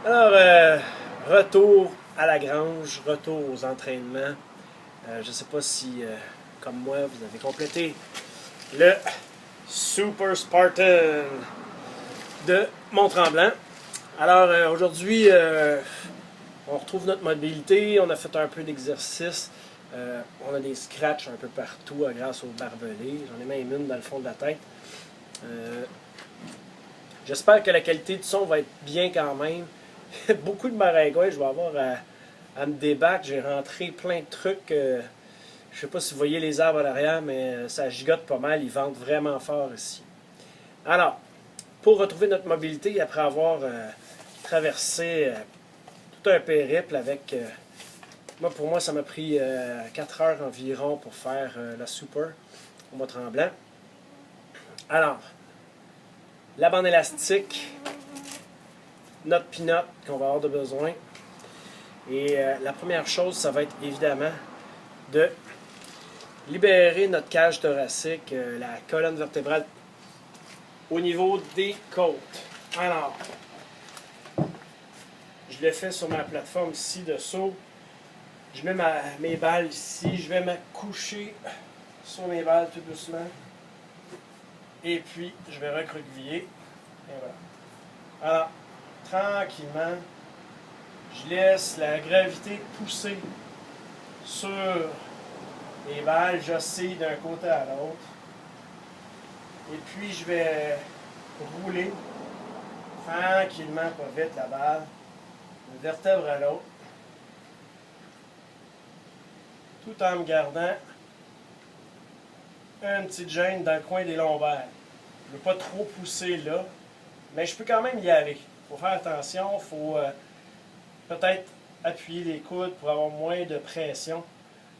Alors, retour à la grange, retour aux entraînements. Je ne sais pas si, comme moi, vous avez complété le Super Spartan de Mont-Tremblant. Alors, aujourd'hui, on retrouve notre mobilité, on a fait un peu d'exercice. On a des scratchs un peu partout grâce au barbelé. J'en ai même une dans le fond de la tête. J'espère que la qualité du son va être bien quand même. Beaucoup de maringouins, je vais avoir à me débattre. J'ai rentré plein de trucs. Je ne sais pas si vous voyez les arbres à l'arrière, mais ça gigote pas mal. Ils ventent vraiment fort ici. Alors, pour retrouver notre mobilité, après avoir traversé tout un périple avec... pour moi, ça m'a pris 4 heures environ pour faire la super au Mont-Tremblant. Alors, la bande élastique, notre pinote qu'on va avoir de besoin. Et la première chose, ça va être évidemment de libérer notre cage thoracique, la colonne vertébrale au niveau des côtes. Alors, je le fais sur ma plateforme ici dessous. Je mets mes balles ici. Je vais me coucher sur mes balles tout doucement. Et puis, je vais recroqueviller. Et voilà. Alors, tranquillement, je laisse la gravité pousser sur les balles. J'oscille d'un côté à l'autre. Et puis, je vais rouler tranquillement, pas vite, la balle, d'une vertèbre à l'autre, tout en me gardant une petite gêne dans le coin des lombaires. Je ne veux pas trop pousser là, mais je peux quand même y aller. Il faut faire attention, il faut peut-être appuyer les coudes pour avoir moins de pression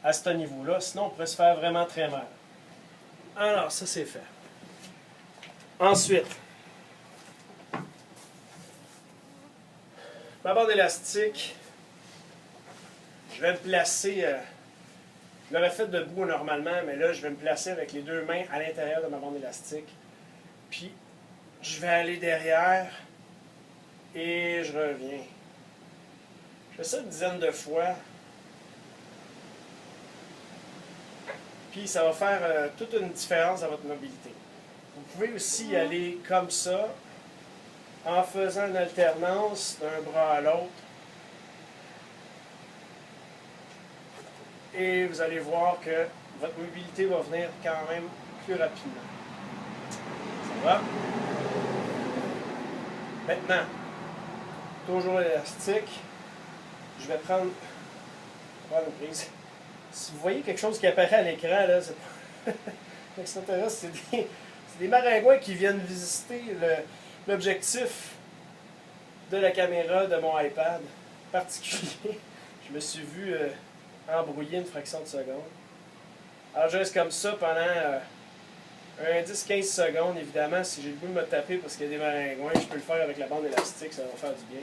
à ce niveau-là, sinon on pourrait se faire vraiment très mal. Alors, ça c'est fait. Ensuite, ma bande élastique, je vais me placer, je l'aurais fait debout normalement, mais là je vais me placer avec les deux mains à l'intérieur de ma bande élastique. Puis, je vais aller derrière et je reviens. Je fais ça une dizaine de fois. Puis ça va faire toute une différence dans votre mobilité. Vous pouvez aussi y aller comme ça, en faisant une alternance d'un bras à l'autre. Et vous allez voir que votre mobilité va venir quand même plus rapidement. Ça va? Maintenant, toujours l'élastique. Je vais prendre une prise. Si vous voyez quelque chose qui apparaît à l'écran, là, c'est pas extraterrestre, c'est des maringouins qui viennent visiter l'objectif de la caméra de mon iPad particulier. Je me suis vu embrouiller une fraction de seconde. Alors je reste comme ça pendant un 10-15 secondes. Évidemment, si j'ai le goût de me taper parce qu'il y a des maringouins, je peux le faire avec la bande élastique, ça va faire du bien.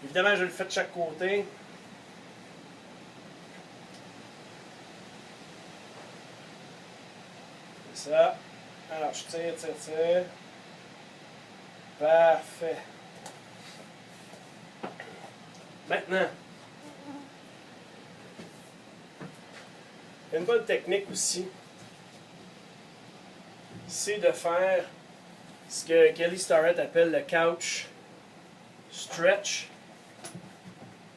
Évidemment, je le fais de chaque côté. C'est ça. Alors, je tire. Parfait. Maintenant, une bonne technique aussi, c'est de faire ce que Kelly Starrett appelle le couch stretch.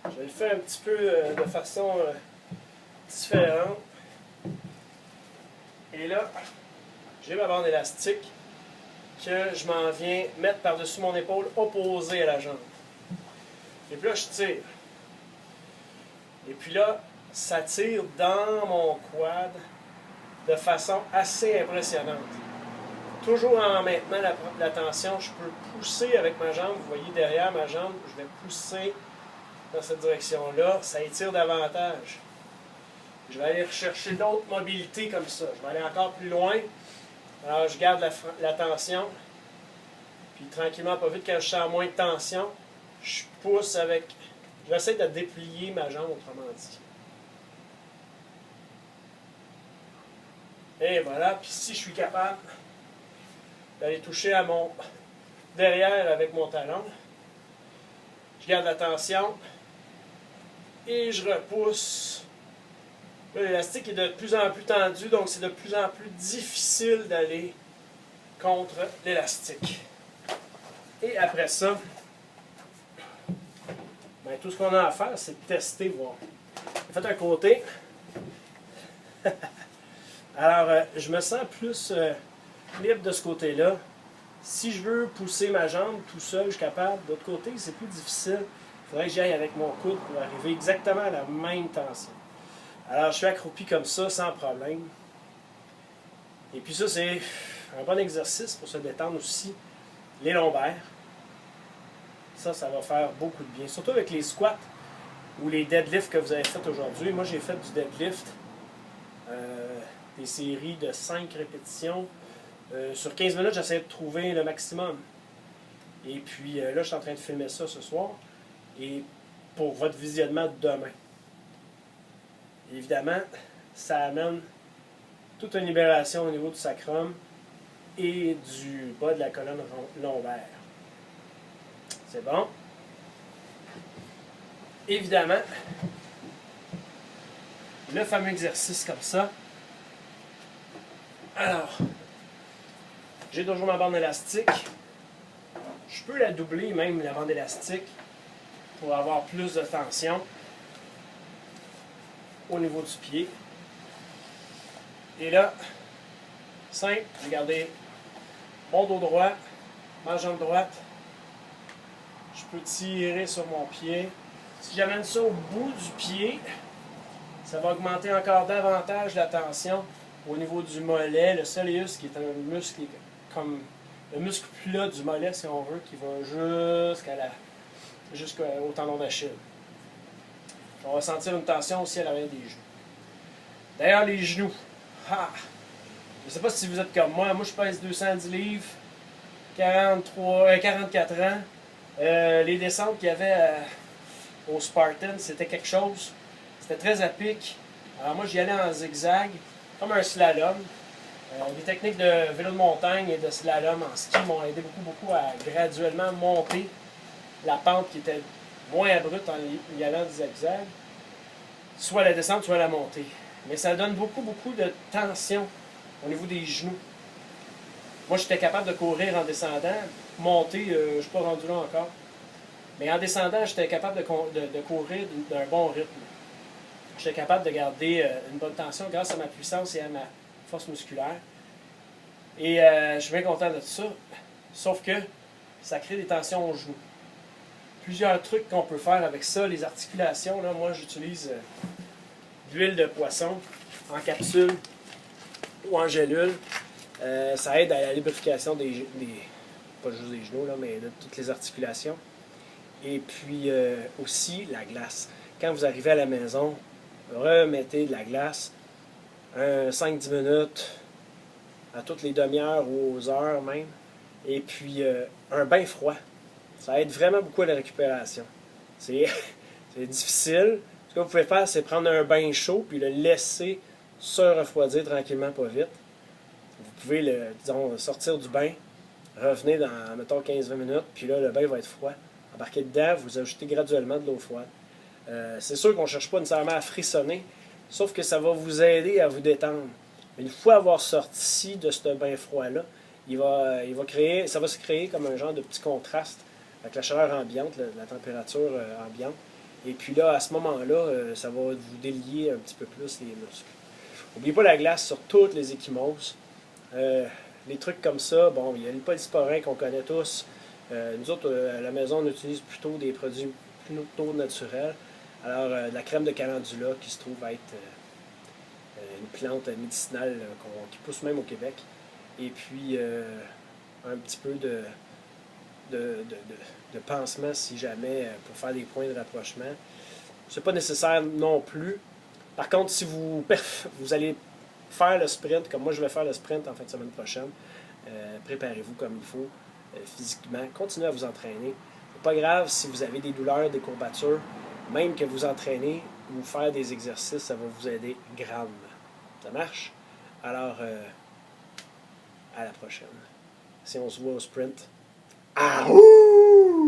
Je vais le faire un petit peu de façon différente. Et là, j'ai ma bande élastique que je m'en viens mettre par-dessus mon épaule opposée à la jambe. Et puis là, je tire. Et puis là, ça tire dans mon quad de façon assez impressionnante. Toujours en maintenant la tension, je peux pousser avec ma jambe. Vous voyez derrière ma jambe, je vais pousser dans cette direction-là. Ça étire davantage. Je vais aller rechercher d'autres mobilités comme ça. Je vais aller encore plus loin. Alors, je garde la tension. Puis tranquillement, pas vite, quand je sens moins de tension, je pousse avec... J'essaie de déplier ma jambe, autrement dit. Et voilà. Puis si je suis capable d'aller toucher à mon derrière avec mon talon, Je garde la tension. Et je repousse. L'élastique est de plus en plus tendu, donc c'est de plus en plus difficile d'aller contre l'élastique. Et après ça, ben, tout ce qu'on a à faire, c'est de tester, voir. J'ai fait un côté. Alors, je me sens plus libre de ce côté-là. Si je veux pousser ma jambe tout seul, je suis capable. De l'autre côté, c'est plus difficile. Il faudrait que j'y aille avec mon coude pour arriver exactement à la même tension. Alors, je suis accroupi comme ça, sans problème. Et puis ça, c'est un bon exercice pour se détendre aussi. Les lombaires. Ça va faire beaucoup de bien. Surtout avec les squats ou les deadlifts que vous avez fait aujourd'hui. Moi, j'ai fait du deadlift. Des séries de 5 répétitions. Sur 15 minutes, j'essaie de trouver le maximum. Et puis là, je suis en train de filmer ça ce soir. Et pour votre visionnement demain. Évidemment, ça amène toute une libération au niveau du sacrum et du bas de la colonne lombaire. C'est bon. Évidemment, le fameux exercice comme ça. Alors, j'ai toujours ma bande élastique. Je peux la doubler même, la bande élastique, pour avoir plus de tension au niveau du pied. Et là, simple, j'ai gardé mon dos droit, ma jambe droite. Je peux tirer sur mon pied. Si j'amène ça au bout du pied, ça va augmenter encore davantage la tension au niveau du mollet, le soleus, qui est un muscle comme le muscle plat du mollet, si on veut, qui va jusqu'au tendon d'Achille. On va sentir une tension aussi à l'arrière des genoux. D'ailleurs, les genoux. Je ne sais pas si vous êtes comme moi. Moi, je pèse 210 livres, 44 ans. Les descentes qu'il y avait au Spartan, c'était quelque chose. C'était très à pic. Alors moi, j'y allais en zigzag, comme un slalom. Les techniques de vélo de montagne et de slalom en ski m'ont aidé beaucoup à graduellement monter la pente qui était moins abrupte en y allant en zigzag. Soit la descente, soit la montée. Mais ça donne beaucoup de tension au niveau des genoux. Moi, j'étais capable de courir en descendant. Monter, je ne suis pas rendu là encore. Mais en descendant, j'étais capable de courir d'un bon rythme. J'étais capable de garder une bonne tension grâce à ma puissance et à ma force musculaire. Et je suis bien content de tout ça. Sauf que ça crée des tensions aux genoux. Plusieurs trucs qu'on peut faire avec ça, les articulations. Là, moi, j'utilise de l'huile de poisson en capsule ou en gélule. Ça aide à la lubrification pas juste des genoux, là, mais de toutes les articulations. Et puis aussi la glace. Quand vous arrivez à la maison, remettez de la glace 5-10 minutes à toutes les demi-heures ou aux heures même. Et puis un bain froid. Ça aide vraiment beaucoup à la récupération. C'est difficile. Ce que vous pouvez faire, c'est prendre un bain chaud puis le laisser se refroidir tranquillement, pas vite. Vous pouvez sortir du bain, revenez dans, mettons, 15-20 minutes, puis là, le bain va être froid. Embarquez dedans, vous ajoutez graduellement de l'eau froide. C'est sûr qu'on ne cherche pas nécessairement à frissonner, sauf que ça va vous aider à vous détendre. Une fois avoir sorti de ce bain froid-là, ça va se créer comme un genre de petit contraste avec la chaleur ambiante, la température ambiante. Et puis là, à ce moment-là, ça va vous délier un petit peu plus les muscles. N'oubliez pas la glace sur toutes les ecchymoses. Les trucs comme ça, bon, il y a le polysporin qu'on connaît tous. Nous autres, à la maison, on utilise plutôt des produits plutôt naturels. Alors, la crème de calendula qui se trouve être une plante médicinale qui pousse même au Québec. Et puis, un petit peu de pansement si jamais, pour faire des points de rapprochement. C'est pas nécessaire non plus. Par contre, si vous allez faire le sprint, comme moi je vais faire le sprint en fin de semaine prochaine, préparez-vous comme il faut physiquement. Continuez à vous entraîner. C'est pas grave si vous avez des douleurs, des courbatures. Même que vous entraînez ou faire des exercices, ça va vous aider grandement. Ça marche? Alors, à la prochaine. Si on se voit au sprint. Ahouh!